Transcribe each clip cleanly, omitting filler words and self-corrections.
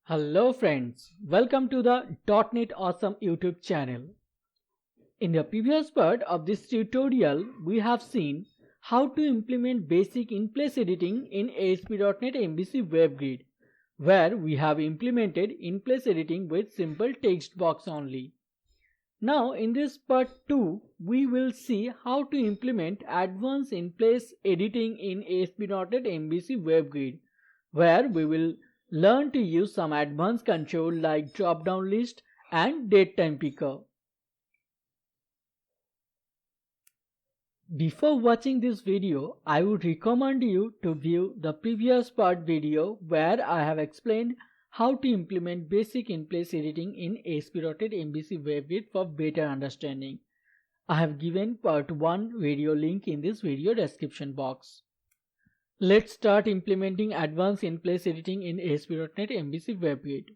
Hello friends, welcome to the .NET Awesome YouTube channel. In the previous part of this tutorial, we have seen how to implement basic in-place editing in ASP.NET MVC WebGrid, where we have implemented in-place editing with simple text box only. Now in this part 2, we will see how to implement advanced in-place editing in ASP.NET MVC WebGrid, where we will learn to use some advanced control like drop-down list and DateTime picker. Before watching this video, I would recommend you to view the previous part video where I have explained how to implement basic in-place editing in ASP.NET MVC WebGrid for better understanding. I have given part 1 video link in this video description box. Let's start implementing advanced in-place editing in ASP.NET MVC WebGrid.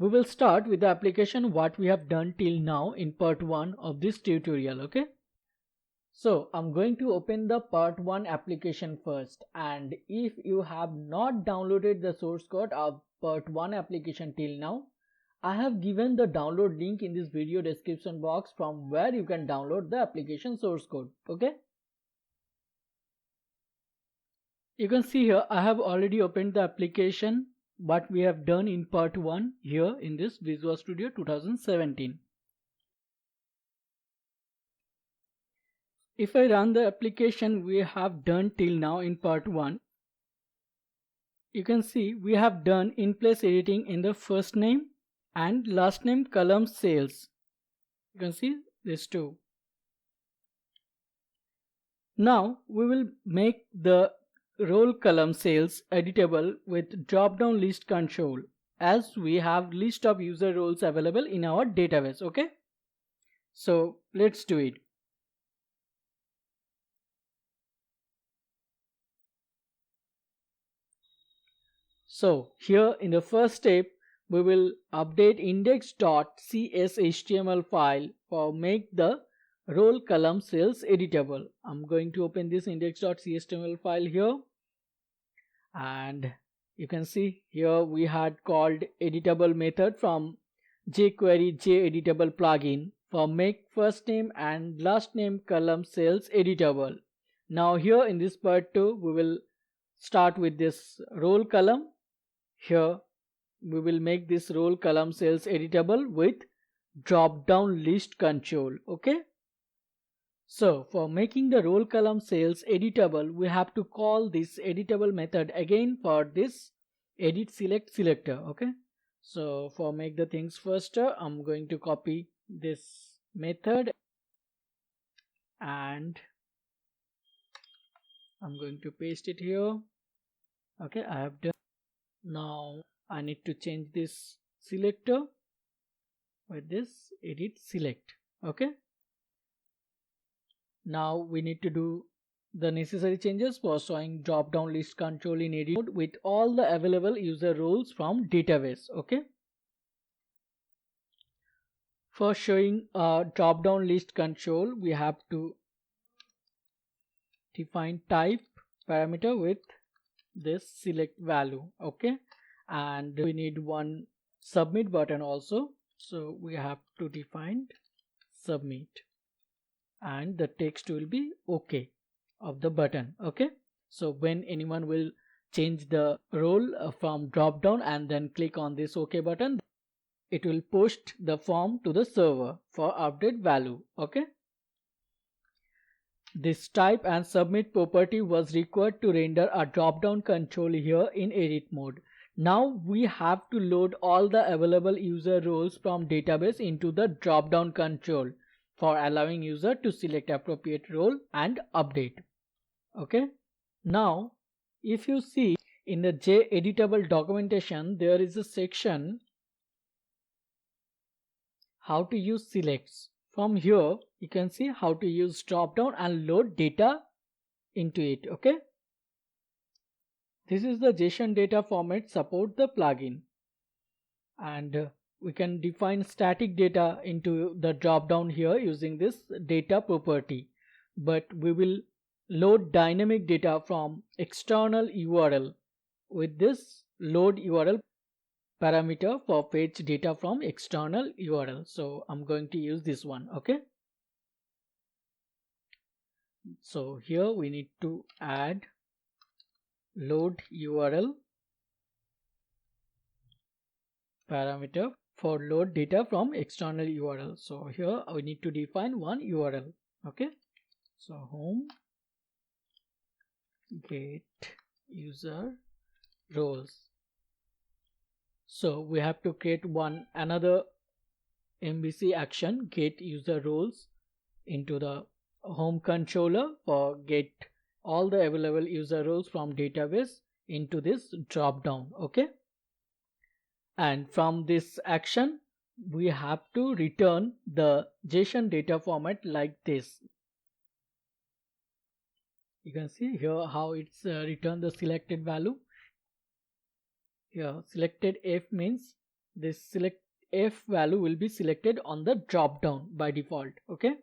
We will start with the application what we have done till now in part 1 of this tutorial, okay? So I'm going to open the part 1 application first, and if you have not downloaded the source code of part 1 application till now, I have given the download link in this video description box from where you can download the application source code, okay? You can see here I have already opened the application what we have done in part 1 here in this Visual Studio 2017. If I run the application we have done till now in part 1, you can see we have done in-place editing in the first name and last name column cells. You can see these two. Now we will make the role column cells editable with drop-down list control, as we have list of user roles available in our database, okay? So let's do it. So here in the first step, we will update index.cshtml file for make the role column cells editable. I'm going to open this index.cshtml file here, and you can see here we had called editable method from jQuery JEditable plugin for make first name and last name column cells editable. Now here in this part 2 we will start with this role column. Here we will make this role column cells editable with drop down list control, okay? So for making the role column cells editable, we have to call this editable method again for this edit select selector, okay? So for make the things faster, I'm going to copy this method and I'm going to paste it here. Okay, I have done. Now I need to change this selector with this edit select, okay? Now we need to do the necessary changes for showing drop down list control in edit mode with all the available user roles from database, okay? For showing a drop down list control, we have to define type parameter with this select value, okay? And we need one submit button also, so we have to define submit, and the text will be OK of the button, okay? So when anyone will change the role from drop down and then click on this OK button, it will push the form to the server for update value, okay? This type and submit property was required to render a drop down control here in edit mode. Now we have to load all the available user roles from database into the drop down control for allowing user to select appropriate role and update, okay? Now if you see in the JEditable documentation, there is a section how to use selects. From here you can see how to use drop down and load data into it, okay? This is the JSON data format support the plugin, and we can define static data into the drop down here using this data property, but we will load dynamic data from external URL with this load URL. parameter for fetch data from external URL. So I'm going to use this one. Okay. So here we need to add load URL parameter for load data from external URL. So here we need to define one URL. Okay. So home get user roles. So we have to create another MVC action, get user roles, into the home controller for get all the available user roles from database into this drop down. Okay. And from this action we have to return the JSON data format like this. You can see here how it's returned the selected value. Here selected F means this select F value will be selected on the drop down by default. Okay.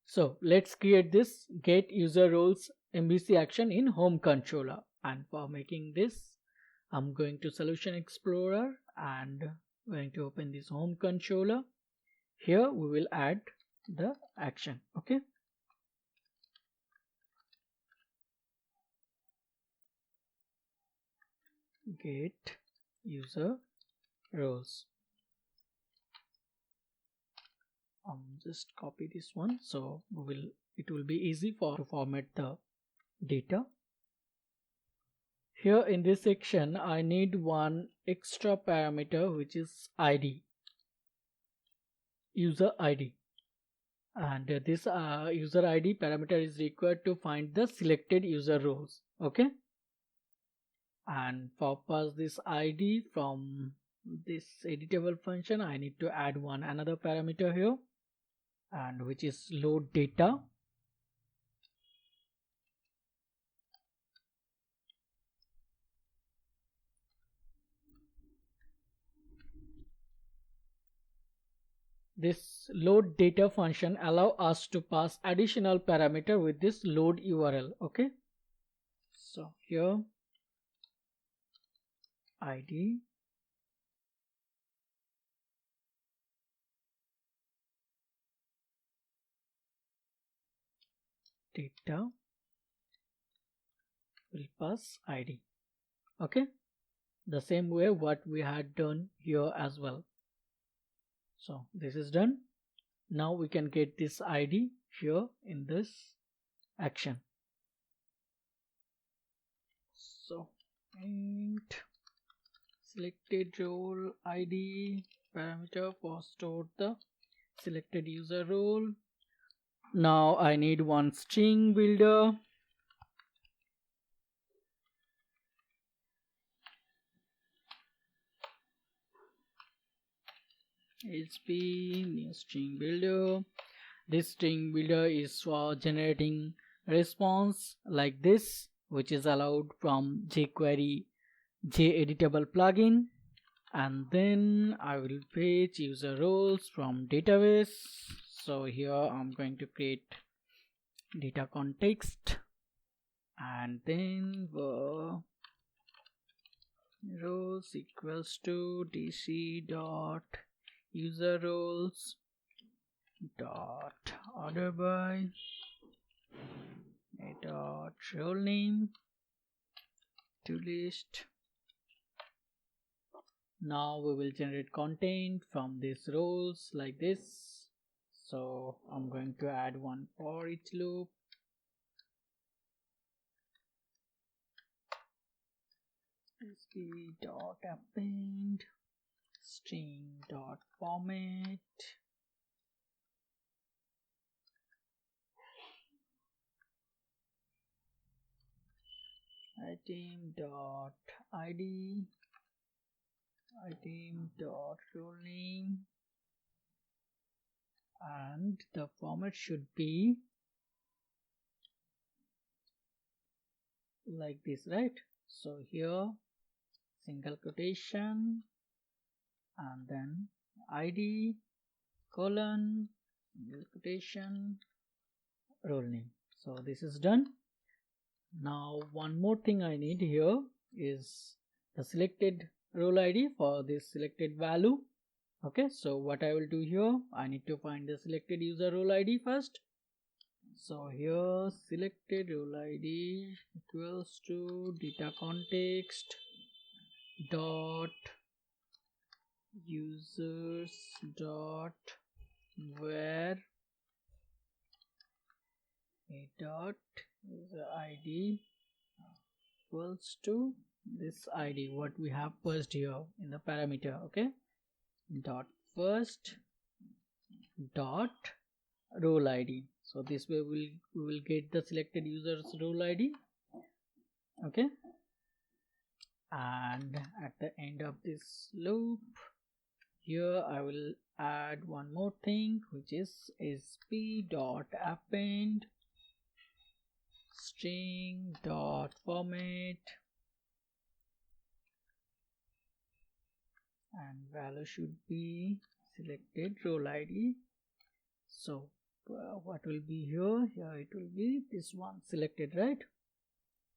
So let's create this get user roles MVC action in home controller, and for making this I'm going to Solution Explorer and going to open this home controller. Here we will add the action. Okay. Get user roles. Just copy this one, so it will be easy to format the data. Here in this section I need one extra parameter, which is ID, user ID, and this user ID parameter is required to find the selected user roles. Okay. And for pass this ID from this editable function, I need to add another parameter here, and which is load data. This load data function allow us to pass additional parameter with this load URL. Okay. So here ID data will pass ID. Okay. The same way what we had done here as well. So this is done. Now we can get this ID here in this action. So int selected role ID parameter for store the selected user role. Now I need one string builder. HP new string builder. This string builder is for generating response like this, which is allowed from jQuery JEditable plugin. And then I will fetch user roles from database. So here I'm going to create data context, and then roles equals to dc dot user roles dot order by dot role name to list. Now we will generate content from these roles like this. So I'm going to add one for each loop. dot append string dot format item dot id item dot role name, and the format should be like this, right? So here single quotation and then id colon single quotation role name. So this is done. Now one more thing I need here is the selected role ID for this selected value. Okay, so what I will do here, I need to find the selected user role ID first. So here selected role ID equals to data context dot users dot where a dot user ID equals to this ID what we have first here in the parameter. Okay, dot first dot role ID. So this way we will get the selected user's role ID. Okay, and at the end of this loop here I will add one more thing, which is sp dot append string dot format and value should be selected role ID. So what will be here? Here it will be this one selected, right?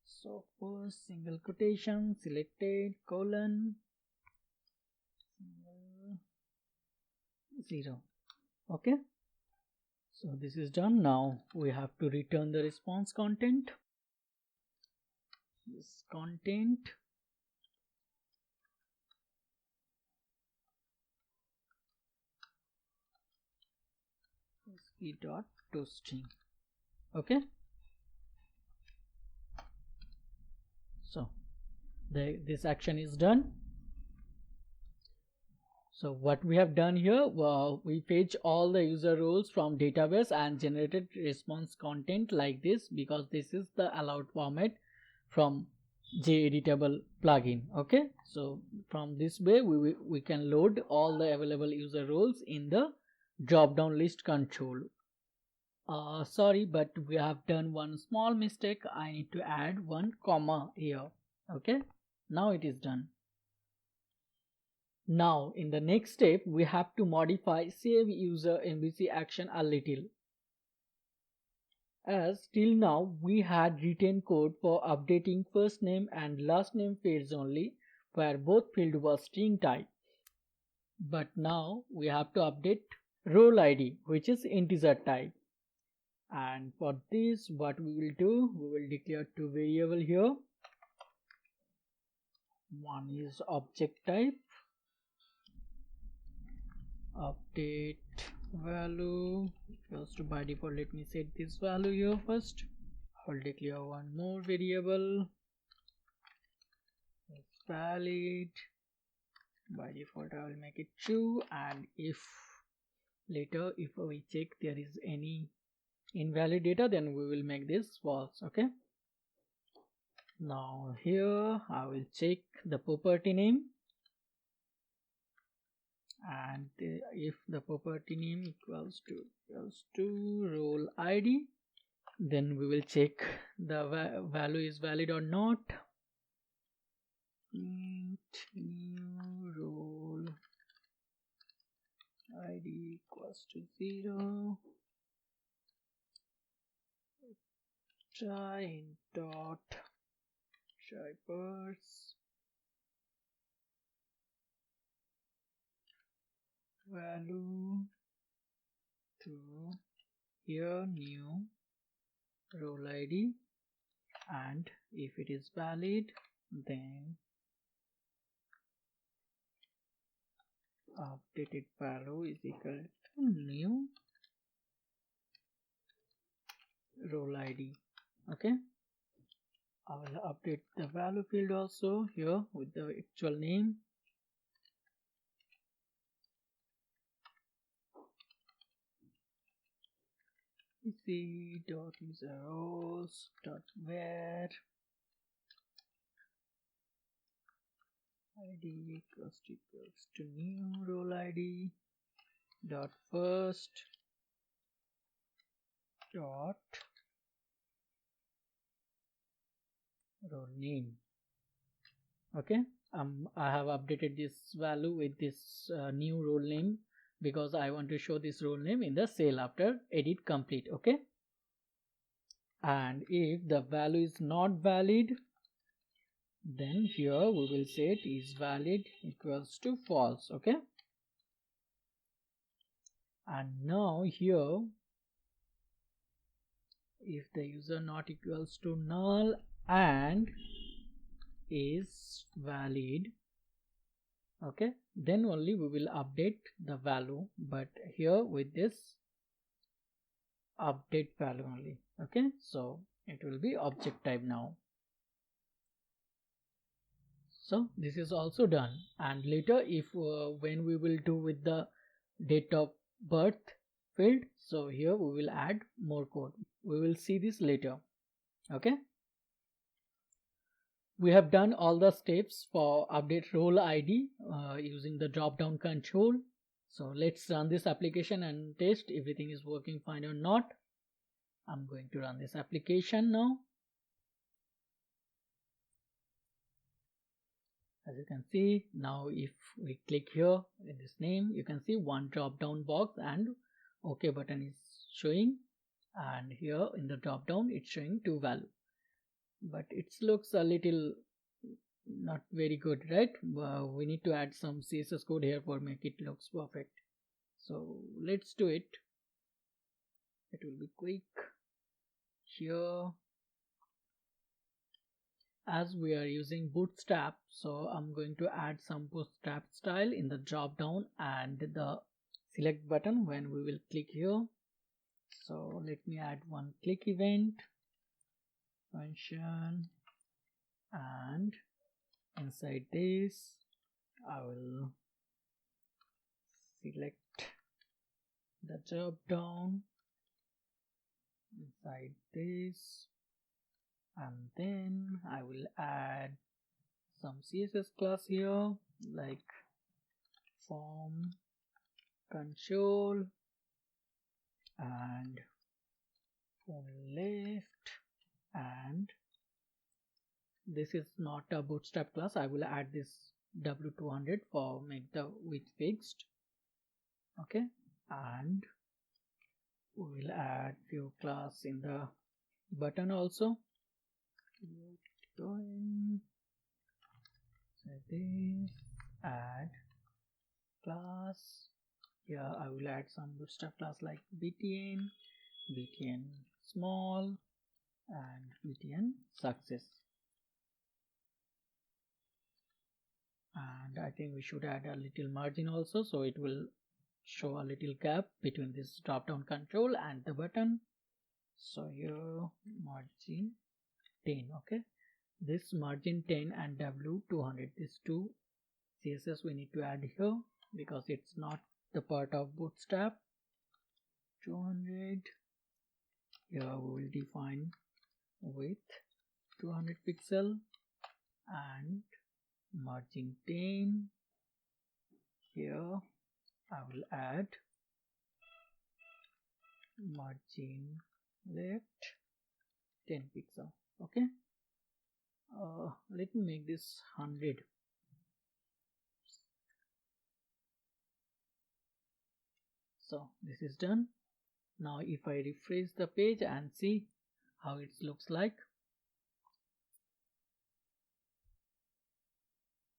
So first single quotation selected colon 0. Okay, so this is done. Now we have to return the response content. This content sp dot toString. Okay, so this action is done. So what we have done here, we fetch all the user roles from database and generated response content like this, because this is the allowed format from JEditable plugin. Okay, so from this way we can load all the available user roles in the drop down list control. Sorry, but we have done one small mistake. I need to add one comma here. Okay, now it is done. Now in the next step we have to modify save user MVC action a little, as till now we had written code for updating first name and last name fields only, where both field was string type. But now we have to update role ID, which is integer type. And for this what we will do, we will declare two variables here. One is object type update value equals to, by default let me set this value here first. I will declare one more variable, it's valid. By default I will make it true, and if later if we check there is any invalid data, then we will make this false. Okay, now here I will check the property name, and if the property name equals to role ID, then we will check the value is valid or not. Int new role ID equals to 0. Try int dot shapers value to here new role ID, and if it is valid then updated value is equal to new role ID. Okay, I will update the value field also here with the actual name. C dot user roles dot where ID equals to new role ID dot first dot role name. Okay, I have updated this value with this new role name because I want to show this role name in the cell after edit complete. Okay, and if the value is not valid, Then here we will set is valid equals to false. Okay, and now here if the user not equals to null and is valid, okay, then only we will update the value, but here with this update value only. Okay, so it will be object type now. So this is also done, and later if when we will do with the date of birth field, so here we will add more code. We will see this later. Okay, we have done all the steps for update role ID using the drop down control. So let's run this application and test everything is working fine or not. I'm going to run this application now. As you can see, now if we click here in this name, you can see one drop down box and OK button is showing, and here in the drop down it's showing 2 value, but it looks a little not very good, right? We need to add some CSS code here for make it looks perfect. So let's do it. It will be quick. Here, as we are using bootstrap, so I'm going to add some bootstrap style in the drop down and the select button when we will click here. So let me add one click event function, and inside this I will select the drop down inside this, and then I will add some CSS class here like form control and form left, and this is not a bootstrap class. I will add this w200 for make the width fixed. Okay, and we will add few class in the button also. Going so this add class. Here I will add some bootstrap class like btn, btn small, and btn success. And I think we should add a little margin also, so it will show a little gap between this drop down control and the button. So here margin 10. Okay, this margin 10 and w200, these two CSS we need to add here because it's not the part of bootstrap. 200. Here we will define width 200 pixel and margin 10. Here I will add margin left 10 pixel. Okay, let me make this 100. So this is done. Now if I refresh the page and see how it looks like,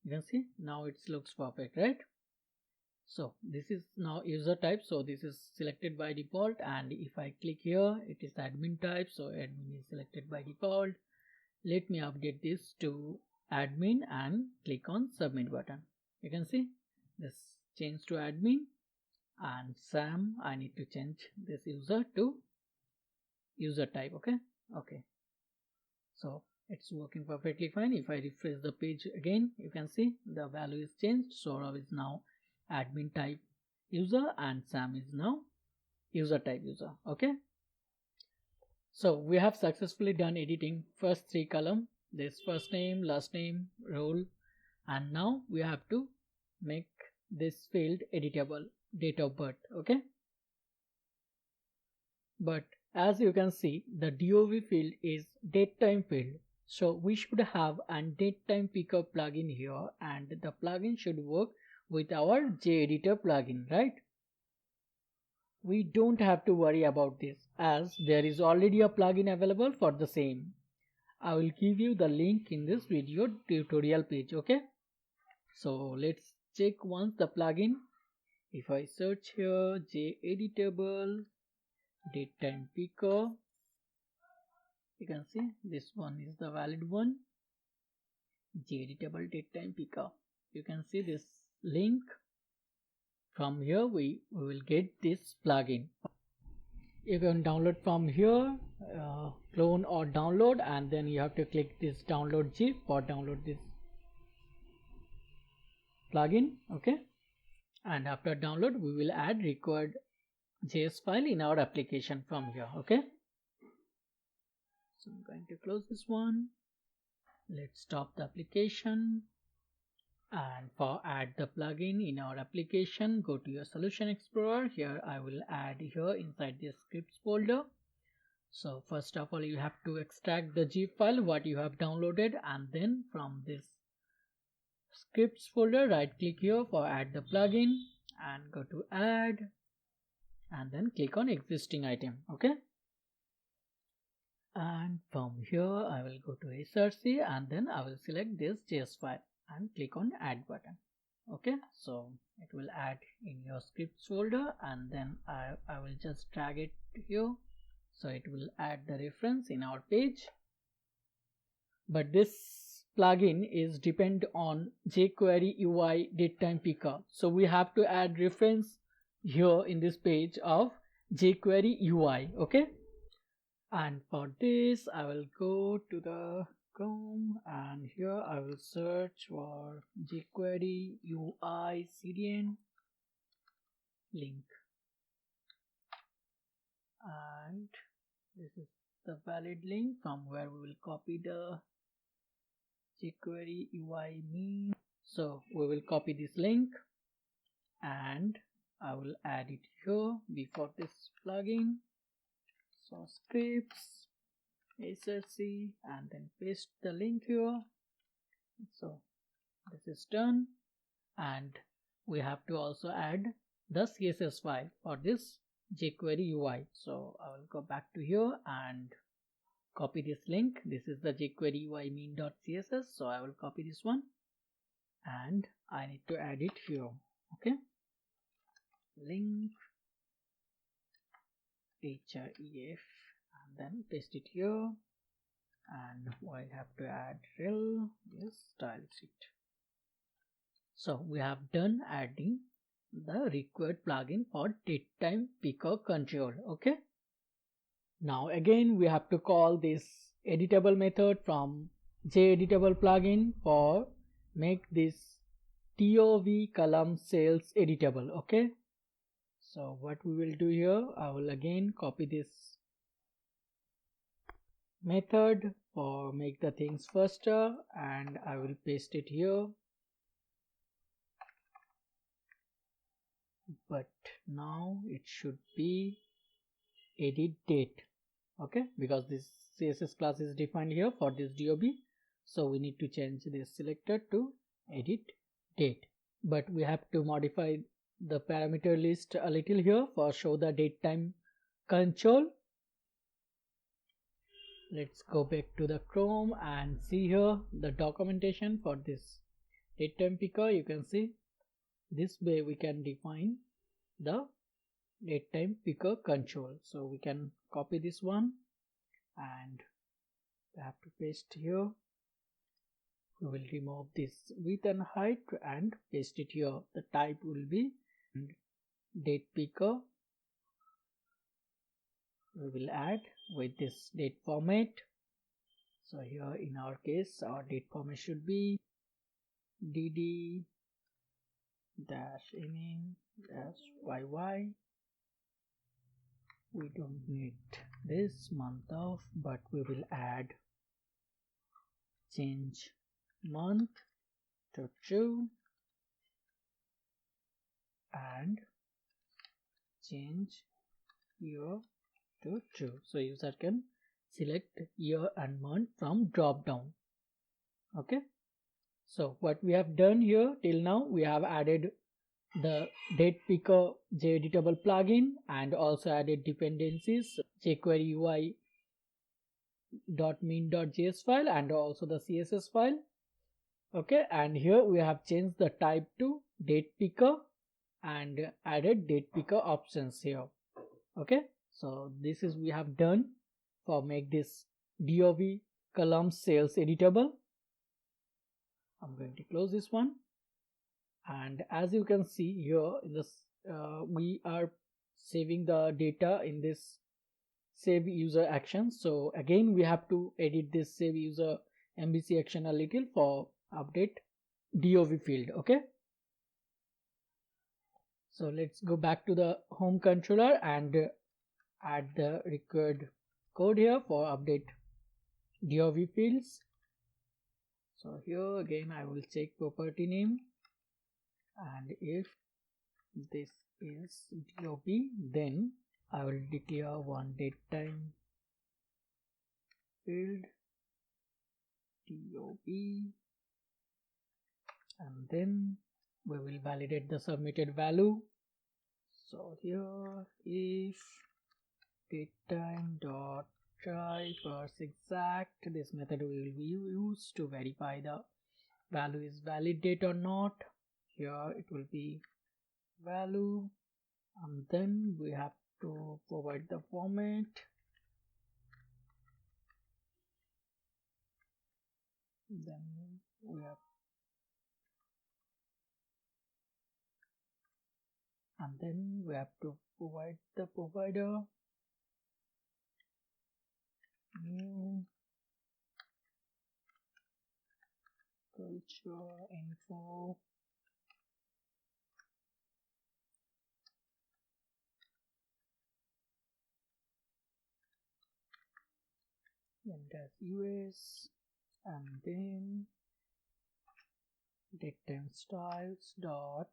you can see now it looks perfect, right? So this is now user type, so this is selected by default, and if I click here it is admin type, so admin is selected by default. Let me update this to admin and click on submit button. You can see this changed to admin, and Sam I need to change this user to user type. Okay, so it's working perfectly fine. If I refresh the page again, you can see the value is changed. Saurav is now admin type user and Sam is now user type user. Okay, so we have successfully done editing first 3 column, this first name, last name, role, and now we have to make this field editable, date of birth. Okay, but as you can see the DOV field is DateTime field, so we should have a DateTime pickup plugin here, and the plugin should work with our JEditor plugin, right? We don't have to worry about this as there is already a plugin available for the same. I will give you the link in this video tutorial page. Okay, so let's check once the plugin. If I search here JEditable DateTime Picker, you can see this one is the valid one, JEditable DateTime Picker. You can see this link. From here we will get this plugin. You can download from here, clone or download, and then you have to click this download zip or download this plugin. Okay, and after download we will add required JS file in our application from here. Okay, so I'm going to close this one. Let's stop the application, and for add the plugin in our application, go to your solution explorer. Here I will add here inside this scripts folder. So first of all you have to extract the zip file what you have downloaded, and then from this scripts folder right click here for add the plugin and go to add, and then click on existing item. Okay, and from here I will go to src, and then I will select this JS file and click on add button. Okay, so it will add in your scripts folder, and then I will just drag it here, so it will add the reference in our page. But this plugin is depend on jQuery UI DateTime Picker, so we have to add reference here in this page of jQuery UI. Okay, and for this I will go to the Chrome, and here I will search for jQuery UI CDN link, and this is the valid link from where we will copy the jQuery UI mean. So we will copy this link and I will add it here before this plugin. So scripts src, and then paste the link here. So this is done, and we have to also add the CSS file for this jQuery UI. So I will go back to here and copy this link. This is the jQuery UI mean.css, so I will copy this one and I need to add it here. Okay, link href, and then paste it here, and I have to add rel this style sheet. So we have done adding the required plugin for DateTime Picker control. Okay, now again we have to call this editable method from JEditable plugin for make this TOV column cells editable. Okay, so what we will do here, I will again copy this method for make the things faster, and I will paste it here. But now it should be edit date. Okay, because this CSS class is defined here for this DOB, so we need to change this selector to edit date. But we have to modify the parameter list a little here for show the DateTime control. Let's go back to the Chrome and see here the documentation for this DateTime Picker. You can see this way we can define the DateTime Picker control. So we can copy this one and we have to paste here. We will remove this width and height and paste it here. The type will be date picker. We will add with this date format. So here in our case our date format should be dd -inning-yy. We don't need this month of, but we will add change month to true and change year to true. So user can select year and month from drop down. Okay, so what we have done here till now, we have added the date picker JEditable plugin and also added dependencies, jQuery UI .min.js file and also the CSS file. Okay, and here we have changed the type to date picker and added date picker options here. Okay, so this is we have done for make this DOV column sales editable. I'm going to close this one, and as you can see here in this we are saving the data in this save user action. So again we have to edit this save user MVC action a little for update DOV field. Okay, so let's go back to the home controller and add the required code here for update DOV fields. So here again I will check property name, and if this is DOP, then I will declare one DateTime field DOP, and then we will validate the submitted value. So here if DateTime dot try first exact, this method will be used to verify the value is valid date or not. Here it will be value, and then we have to provide the format. Then we have, and then we have to provide the provider new culture info enter US, and then DateTime styles dot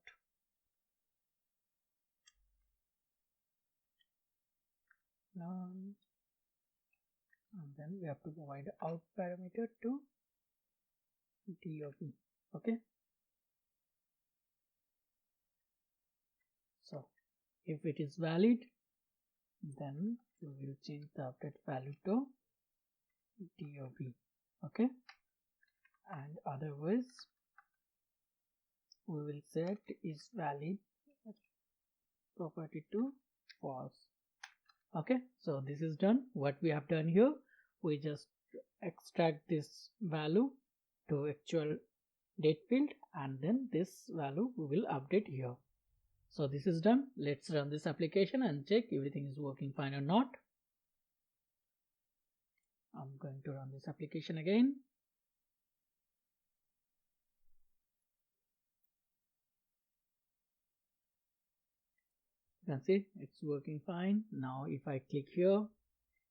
none, and then we have to provide out parameter to DOP. Okay, so if it is valid, then we will change the update value to DOP. Okay, and otherwise we will set is valid property to false. Okay, so this is done. What we have done here, we just extract this value to actual date field, and then this value we will update here. So this is done. Let's run this application and check everything is working fine or not. I'm going to run this application again. You can see it's working fine. Now if I click here,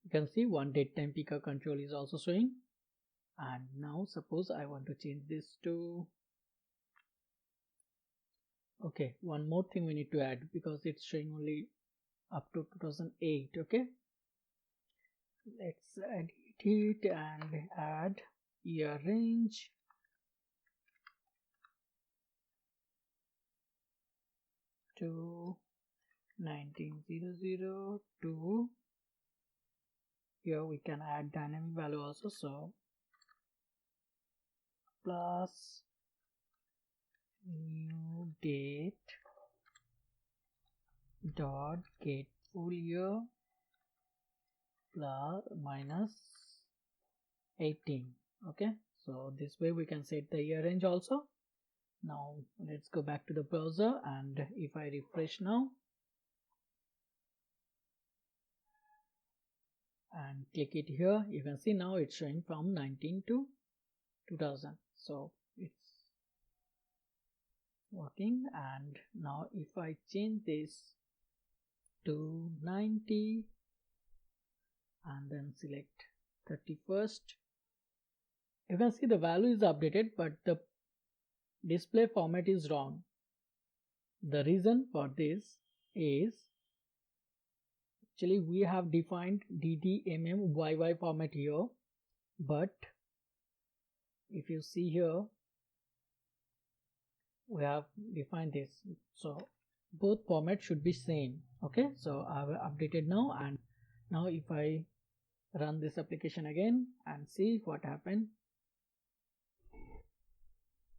you can see one DateTime picker control is also showing. And now suppose I want to change this to, okay, one more thing we need to add because it's showing only up to 2008. Okay, let's edit it and add year range to 1900 to, here we can add dynamic value also, so plus new date dot get full year plus minus 18. Okay, so this way we can set the year range also. Now let's go back to the browser, and if I refresh now and click it here, you can see now it's showing from 19 to 2000. So it's working. And now if I change this to 90 and then select 31st, you can see the value is updated, but the display format is wrong. The reason for this is actually we have defined DDMMYY format here, but if you see here we have defined this, so both formats should be same. Okay, so I have updated now, and now if I run this application again and see what happened.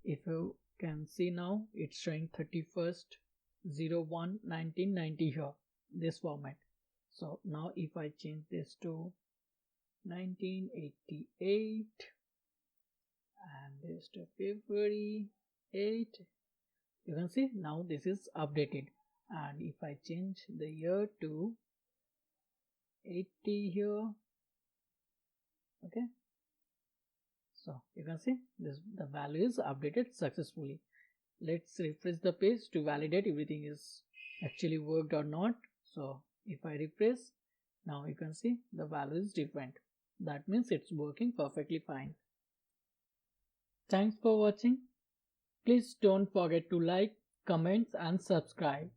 If you can see now, it's showing 31st/01/1990 here, this format. So now if I change this to 1988 and this to February 8, you can see now this is updated. And if I change the year to 80 here, okay, so you can see this, the value is updated successfully. Let's refresh the page to validate everything is actually worked or not. So if I refresh, now you can see the value is different. That means it's working perfectly fine. Thanks for watching. Please don't forget to like, comment and subscribe.